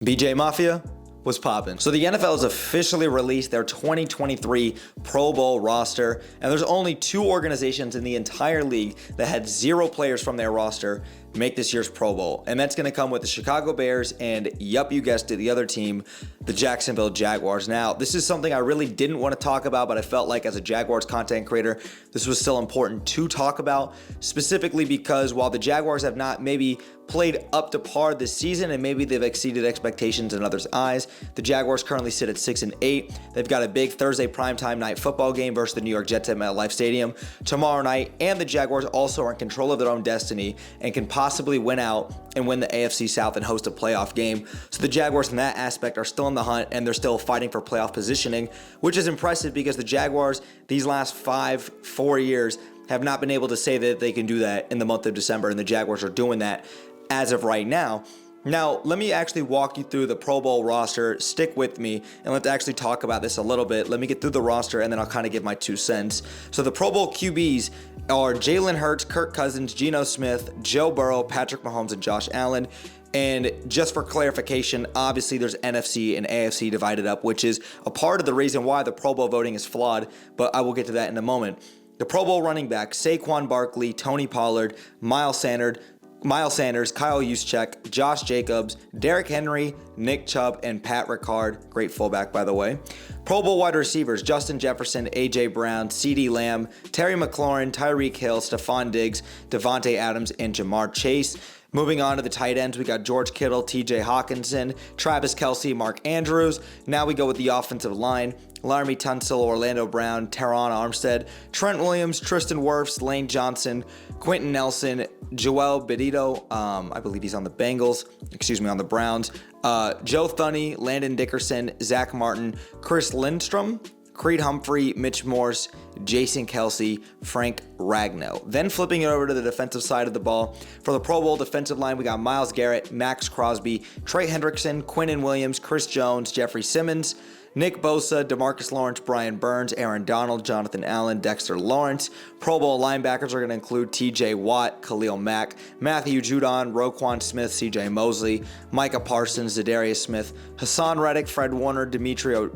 BJ Mafia was popping. So the NFL has officially released their 2023 Pro Bowl roster, and there's only 2 organizations in the entire league that had 0 players from their roster make this year's Pro Bowl. And that's going to come with the Chicago Bears and, yup, you guessed it, the other team, the Jacksonville Jaguars. Now, this is something I really didn't want to talk about, but I felt like as a Jaguars content creator, this was still important to talk about, specifically because while the Jaguars have not maybe played up to par this season and maybe they've exceeded expectations in others' eyes, the Jaguars currently sit at 6-8. They've got a big Thursday primetime night football game versus the New York Jets at MetLife Stadium tomorrow night, and the Jaguars also are in control of their own destiny and can possibly win out and win the AFC South and host a playoff game. So the Jaguars in that aspect are still in the hunt and they're still fighting for playoff positioning, which is impressive because the Jaguars these last 4 years have not been able to say that they can do that in the month of December, and the Jaguars are doing that as of right now. Now, let me actually walk you through the Pro Bowl roster. Stick with me, and let's actually talk about this a little bit. Let me get through the roster, and then I'll kind of give my 2 cents. So the Pro Bowl QBs are Jalen Hurts, Kirk Cousins, Geno Smith, Joe Burrow, Patrick Mahomes, and Josh Allen. And just for clarification, obviously there's NFC and AFC divided up, which is a part of the reason why the Pro Bowl voting is flawed, but I will get to that in a moment. The Pro Bowl running back, Saquon Barkley, Tony Pollard, Miles Sanders, Kyle Juszczyk, Josh Jacobs, Derrick Henry, Nick Chubb, and Pat Ricard. Great fullback, by the way. Pro Bowl wide receivers, Justin Jefferson, A.J. Brown, CeeDee Lamb, Terry McLaurin, Tyreek Hill, Stephon Diggs, Devontae Adams, and Jamar Chase. Moving on to the tight ends, we got George Kittle, TJ Hawkinson, Travis Kelce, Mark Andrews. Now we go with the offensive line. Laramie Tunsil, Orlando Brown, Teron Armstead, Trent Williams, Tristan Wirfs, Lane Johnson, Quentin Nelson, Joel Bedito, I believe he's on the on the Browns, Joe Thuney, Landon Dickerson, Zach Martin, Chris Lindstrom, Creed Humphrey, Mitch Morse, Jason Kelsey, Frank Ragnow. Then flipping it over to the defensive side of the ball. For the Pro Bowl defensive line, we got Myles Garrett, Max Crosby, Trey Hendrickson, Quinnen Williams, Chris Jones, Jeffrey Simmons, Nick Bosa, DeMarcus Lawrence, Brian Burns, Aaron Donald, Jonathan Allen, Dexter Lawrence. Pro Bowl linebackers are going to include TJ Watt, Khalil Mack, Matthew Judon, Roquan Smith, CJ Mosley, Micah Parsons, Zadarius Smith, Hassan Reddick, Fred Warner, Demario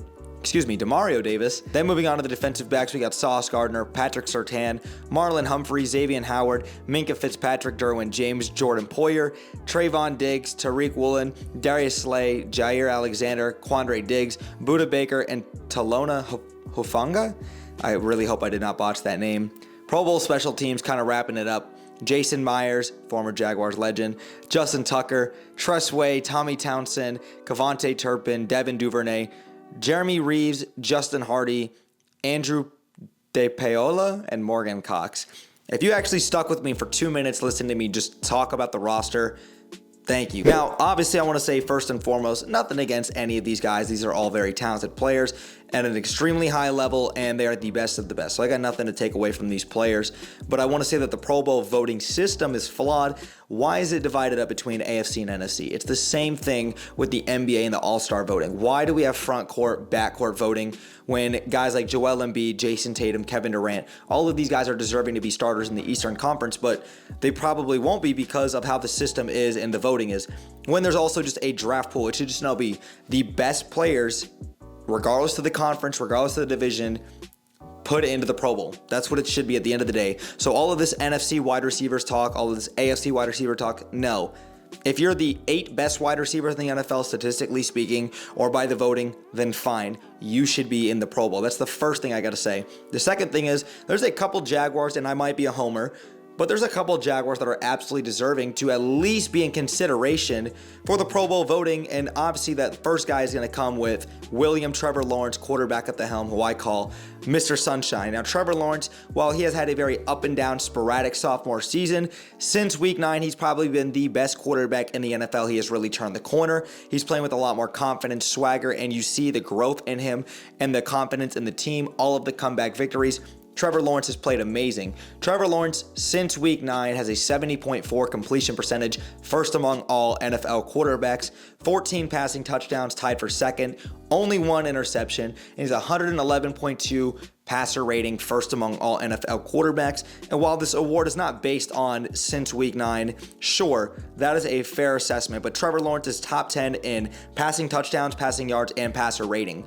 Davis. Then moving on to the defensive backs, we got Sauce Gardner, Patrick Surtain, Marlon Humphrey, Xavier Howard, Minkah Fitzpatrick, Derwin James, Jordan Poyer, Trayvon Diggs, Tariq Woolen, Darius Slay, Jair Alexander, Quandre Diggs, Buda Baker, and Talona Hufanga. I really hope I did not botch that name. Pro Bowl special teams kind of wrapping it up. Jason Myers, former Jaguars legend, Justin Tucker, Tress Way, Tommy Townsend, Cavante Turpin, Devin Duvernay, Jeremy Reeves, Justin Hardy, Andrew DePaola, and Morgan Cox. If you actually stuck with me for 2 minutes listening to me just talk about the roster, thank you. Now, obviously, I want to say first and foremost, nothing against any of these guys. These are all very talented players at an extremely high level, and they are the best of the best. So I got nothing to take away from these players, but I want to say that the Pro Bowl voting system is flawed. Why is it divided up between AFC and NFC? It's the same thing with the NBA and the All-Star voting. Why do we have front court, back court voting when guys like Joel Embiid, Jason Tatum, Kevin Durant, all of these guys are deserving to be starters in the Eastern Conference, but they probably won't be because of how the system is and the voting is. When there's also just a draft pool, it should just now be the best players, regardless of the conference, regardless of the division, put into the Pro Bowl. That's what it should be at the end of the day. So all of this NFC wide receivers talk, all of this AFC wide receiver talk, no. If you're the 8 best wide receivers in the NFL, statistically speaking, or by the voting, then fine. You should be in the Pro Bowl. That's the first thing I got to say. The second thing is, there's a couple Jaguars, and I might be a homer, but there's a couple Jaguars that are absolutely deserving to at least be in consideration for the Pro Bowl voting, and obviously that first guy is going to come with William Trevor Lawrence, quarterback at the helm, who I call Mr. Sunshine. Now, Trevor Lawrence, while he has had a very up and down sporadic sophomore season, since week 9, he's probably been the best quarterback in the NFL. He has really turned the corner. He's playing with a lot more confidence, swagger, and you see the growth in him and the confidence in the team, all of the comeback victories. Trevor Lawrence has played amazing. Trevor Lawrence, since week 9, has a 70.4 completion percentage, first among all NFL quarterbacks, 14 passing touchdowns, tied for second, only 1 interception, and he's 111.2 passer rating, first among all NFL quarterbacks. And while this award is not based on since week 9, sure, that is a fair assessment, but Trevor Lawrence is top 10 in passing touchdowns, passing yards, and passer rating.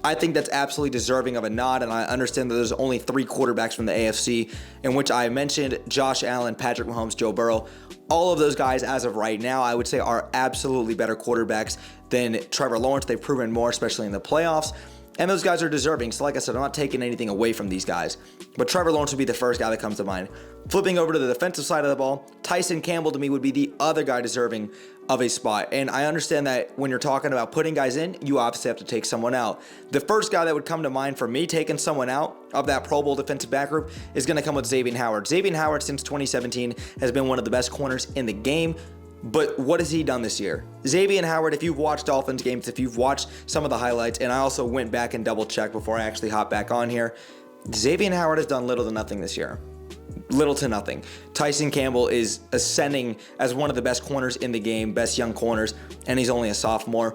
I think that's absolutely deserving of a nod, and I understand that there's only 3 quarterbacks from the AFC, in which I mentioned Josh Allen, Patrick Mahomes, Joe Burrow. All of those guys, as of right now, I would say are absolutely better quarterbacks than Trevor Lawrence. They've proven more, especially in the playoffs, and those guys are deserving. So like I said, I'm not taking anything away from these guys, but Trevor Lawrence would be the first guy that comes to mind. Flipping over to the defensive side of the ball, Tyson Campbell to me would be the other guy deserving of a spot. And I understand that when you're talking about putting guys in, you obviously have to take someone out. The first guy that would come to mind for me taking someone out of that Pro Bowl defensive back group is going to come with Xavier Howard. Xavier Howard, since 2017, has been one of the best corners in the game. But what has he done this year? Xavier Howard, if you've watched Dolphins games, if you've watched some of the highlights, and I also went back and double checked before I actually hopped back on here, Xavier Howard has done little to nothing this year. Little to nothing. Tyson Campbell is ascending as one of the best corners in the game, best young corners, and he's only a sophomore.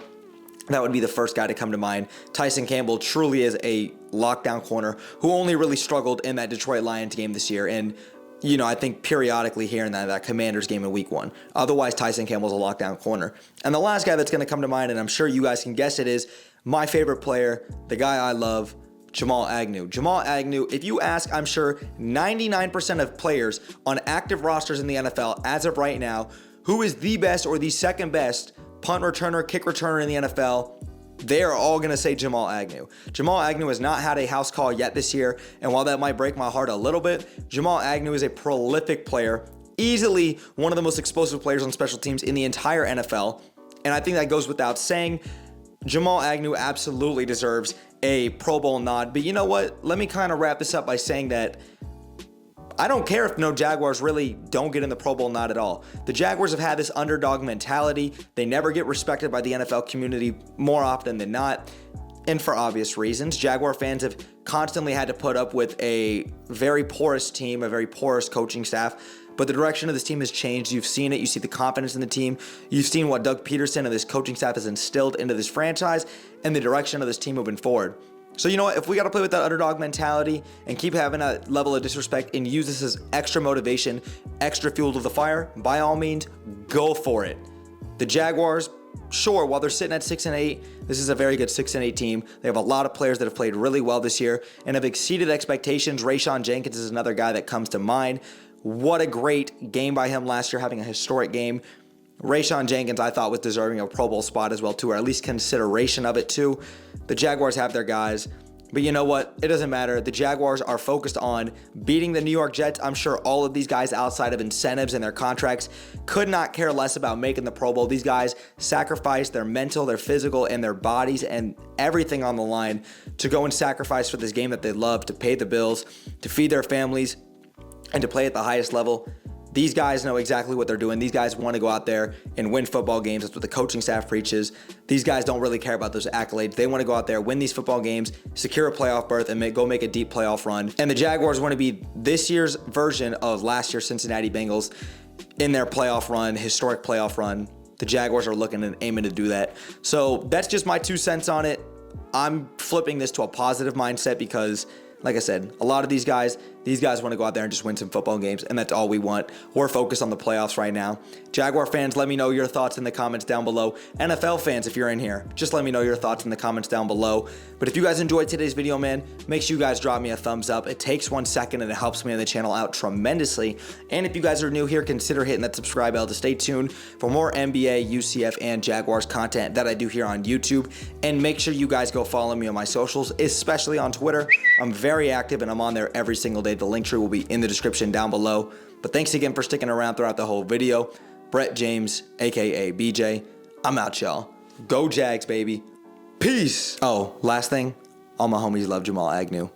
That would be the first guy to come to mind. Tyson Campbell truly is a lockdown corner who only really struggled in that Detroit Lions game this year, and I think periodically here in that Commanders game in week 1. Otherwise, Tyson Campbell's a lockdown corner. And the last guy that's going to come to mind, and I'm sure you guys can guess it, is my favorite player, the guy I love, Jamal Agnew. Jamal Agnew, if you ask, I'm sure 99% of players on active rosters in the NFL as of right now, who is the best or the second best punt returner, kick returner in the NFL, they are all going to say Jamal Agnew. Jamal Agnew has not had a house call yet this year, and while that might break my heart a little bit, Jamal Agnew is a prolific player, easily one of the most explosive players on special teams in the entire NFL, and I think that goes without saying. Jamal Agnew absolutely deserves a Pro Bowl nod, but you know what? Let me kind of wrap this up by saying that I don't care if no Jaguars really don't get in the Pro Bowl nod at all. The Jaguars have had this underdog mentality. They never get respected by the NFL community more often than not, and for obvious reasons. Jaguar fans have constantly had to put up with a very porous team, a very porous coaching staff, but the direction of this team has changed. You've seen it. You see the confidence in the team. You've seen what Doug Peterson and this coaching staff has instilled into this franchise and the direction of this team moving forward. So you know what? If we got to play with that underdog mentality and keep having that level of disrespect and use this as extra motivation, extra fuel to the fire, by all means, go for it. The Jaguars, sure, while they're sitting at 6-8, this is a very good 6-8 team. They have a lot of players that have played really well this year and have exceeded expectations. Rayshawn Jenkins is another guy that comes to mind. What a great game by him last year, having a historic game. Rayshawn Jenkins, I thought, was deserving of a Pro Bowl spot as well, too, or at least consideration of it, too. The Jaguars have their guys. But you know what? It doesn't matter. The Jaguars are focused on beating the New York Jets. I'm sure all of these guys, outside of incentives and their contracts, could not care less about making the Pro Bowl. These guys sacrifice their mental, their physical, and their bodies and everything on the line to go and sacrifice for this game that they love, to pay the bills, to feed their families, and to play at the highest level. These guys know exactly what they're doing. These guys want to go out there and win football games. That's what the coaching staff preaches. These guys don't really care about those accolades. They want to go out there, win these football games, secure a playoff berth, and go make a deep playoff run. And the Jaguars want to be this year's version of last year's Cincinnati Bengals in their playoff run, historic playoff run. The Jaguars are looking and aiming to do that. So that's just my 2 cents on it. I'm flipping this to a positive mindset because, like I said, a lot of these guys want to go out there and just win some football games, and that's all we want. We're focused on the playoffs right now. Jaguar fans, let me know your thoughts in the comments down below. NFL fans, if you're in here, just let me know your thoughts in the comments down below. But if you guys enjoyed today's video, man, make sure you guys drop me a thumbs up. It takes 1 second, and it helps me on the channel out tremendously. And if you guys are new here, consider hitting that subscribe bell to stay tuned for more NBA, UCF, and Jaguars content that I do here on YouTube. And make sure you guys go follow me on my socials, especially on Twitter. I'm very active, and I'm on there every single day. The link tree will be in the description down below. But thanks again for sticking around throughout the whole video. Brett James, aka BJ, I'm out, y'all. Go Jags, baby. Peace. Oh, last thing, all my homies love Jamal Agnew.